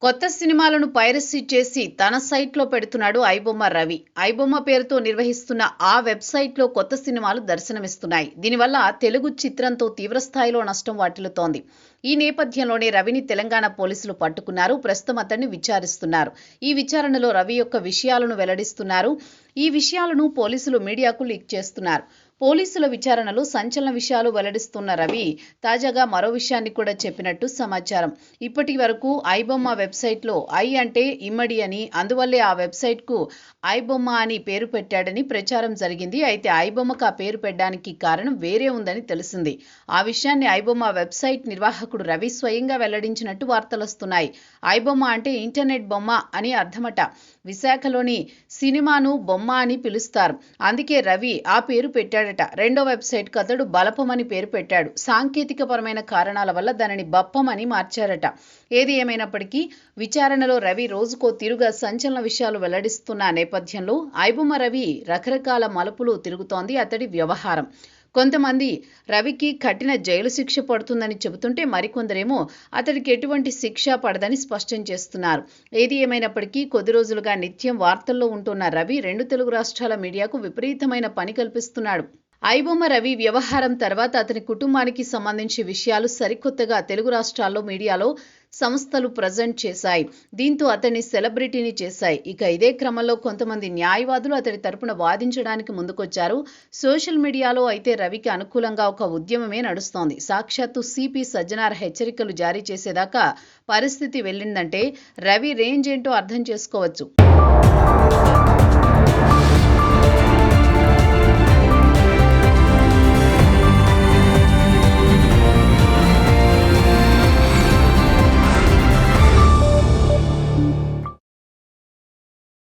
కొత్త సినిమాలను పైరసీ చేసి తన సైట్లో పెడుతున్నాడు ఐబొమ్మ రవి. ఐబొమ్మ పేరుతో నిర్వహిస్తున్న ఆ వెబ్సైట్లో కొత్త సినిమాలు దర్శనమిస్తున్నాయి. దీనివల్ల తెలుగు చిత్రంతో తీవ్రస్థాయిలో నష్టం వాటిల్లుతోంది. ఈ నేపథ్యంలోనే రవిని తెలంగాణ పోలీసులు పట్టుకున్నారు. ప్రస్తుతం అతన్ని విచారిస్తున్నారు. ఈ విచారణలో రవి యొక్క విషయాలను వెల్లడిస్తున్నారు. ఈ విషయాలను పోలీసులు మీడియాకు లీక్ చేస్తున్నారు. పోలీసుల విచారణలో సంచలన విషయాలు వెల్లడిస్తున్న రవి తాజాగా మరో విషయాన్ని కూడా చెప్పినట్టు సమాచారం. ఇప్పటి వరకు ఐబొమ్మ వెబ్సైట్లో ఐ అంటే ఇమ్మడి అని, అందువల్లే ఆ వెబ్సైట్కు ఐబొమ్మ అని పేరు పెట్టాడని ప్రచారం జరిగింది. అయితే ఐబొమ్మకు ఆ పేరు పెట్టడానికి కారణం వేరే ఉందని తెలిసింది. ఆ విషయాన్ని ఐబొమ్మ వెబ్సైట్ నిర్వాహకుడు రవి స్వయంగా వెల్లడించినట్టు వార్తలొస్తున్నాయి. ఐబొమ్మ అంటే ఇంటర్నెట్ బొమ్మ అని అర్థమట. విశాఖలోని సినిమాను బొమ్మ అని పిలుస్తారు. అందుకే రవి ఆ పేరు పెట్టాడట. రెండో వెబ్సైట్కు అతడు బలపం అని పేరు పెట్టాడు. సాంకేతికపరమైన కారణాల వల్ల దానిని బప్పం అని మార్చారట. ఏది ఏమైనప్పటికీ విచారణలో రవి రోజుకో తీరుగా సంచలన విషయాలు వెల్లడిస్తున్న నేపథ్యంలో ఐబొమ్మ రవి రకరకాల మలుపులు తిరుగుతోంది అతడి వ్యవహారం. కొంతమంది రవికి కఠిన జైలు శిక్ష పడుతుందని చెబుతుంటే మరికొందరేమో అతడికి ఎటువంటి శిక్ష పడదని స్పష్టం చేస్తున్నారు. ఏది ఏమైనప్పటికీ కొద్ది రోజులుగా నిత్యం వార్తల్లో ఉంటున్న రవి రెండు తెలుగు రాష్ట్రాల మీడియాకు విపరీతమైన పని కల్పిస్తున్నాడు. ఐబొమ్మ రవి వ్యవహారం తర్వాత అతని కుటుంబానికి సంబంధించి విషయాలు సరికొత్తగా తెలుగు రాష్ట్రాల్లో మీడియాలో సంస్థలు ప్రజెంట్ చేశాయి. దీంతో అతన్ని సెలబ్రిటీని చేశాయి. ఇక ఇదే క్రమంలో కొంతమంది న్యాయవాదులు అతడి తరపున వాదించడానికి ముందుకొచ్చారు. సోషల్ మీడియాలో అయితే రవికి అనుకూలంగా ఒక ఉద్యమమే నడుస్తోంది. సాక్షాత్తు సిపి సజ్జనార్ హెచ్చరికలు జారీ చేసేదాకా పరిస్థితి వెళ్ళిందంటే రవి రేంజ్ ఏంటో అర్థం చేసుకోవచ్చు.